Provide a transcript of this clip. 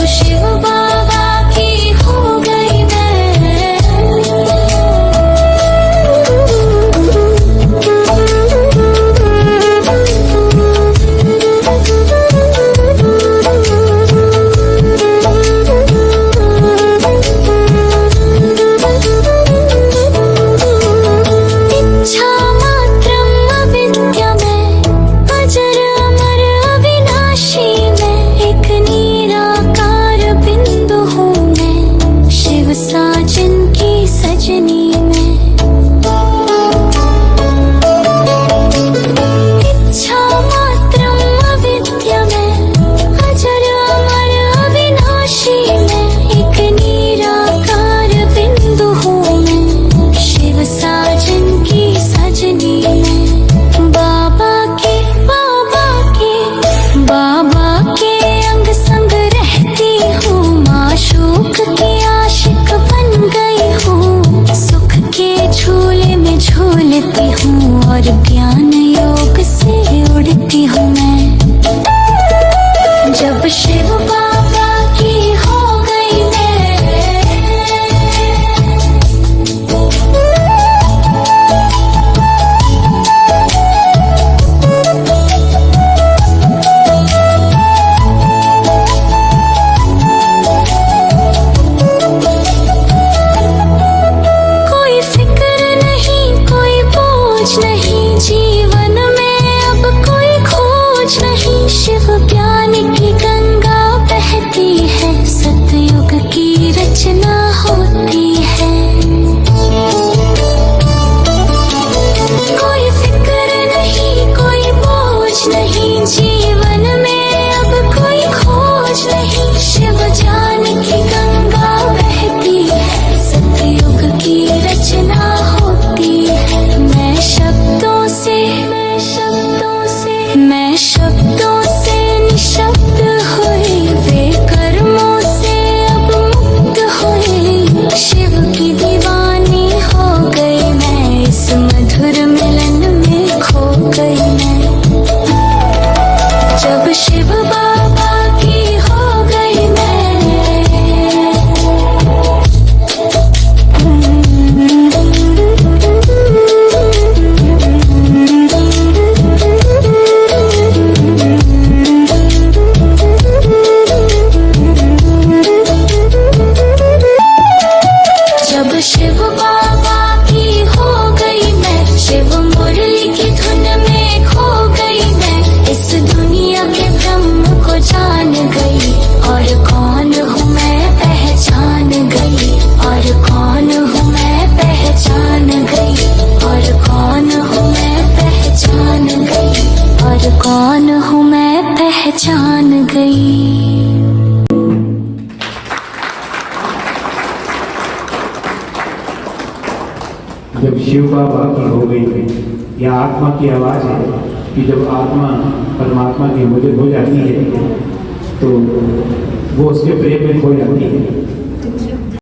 शिव बाबा की हो गई इच्छा मात्रम अविद्या में अजर अमर अविनाशी में एक निराकार बिंदु हूँ मैं शिव साजन की सजनी में। इच्छा मात्रम अविद्या में अजर अमर अविनाशी में एक निराकार बिंदु हूँ मैं शिव साजन की सजनी में। बाबा के अंग संग रहती हूँ माशूक की आशिक बन गई हूँ। सुख के झूले में झूलती हूँ और ज्ञान योग से उड़ती हूँ मैं। जब शिव बाबा की हो गई कोई फिक्र नहीं कोई बोझ नहीं जीवन में अब कोई खोज नहीं। शिव ज्ञान की गंगा बहती है सतयुग की रचना होती है। कोई फिक्र नहीं कोई बोझ नहीं जीवन में अब कोई खोज नहीं। शिव ज्ञान की गंगा बहती है सतयुग की रचना होती है। मैं शब्दों से निशब्द हुई वे कर्मों से अब मुक्त हुई। शिव की दीवानी हो गई मैं इस मधुर मिलन में खो गई मैं। जब शिव बाबा की हो गई जब शिव बाबा की हो गई मैं शिव मुरली की धुन में खो गई मैं। इस दुनिया के ब्रह्म को जान गई और कौन हूँ मैं पहचान गई। और कौन हूँ मैं पहचान गई। और कौन हूँ मैं पहचान गई। और कौन हूँ मैं पहचान गई। जब शिव बाबा की हो गई यह आत्मा की आवाज़ है कि जब आत्मा परमात्मा की मुझे हो जाती है तो वो उसके प्रेम में खो जाती है।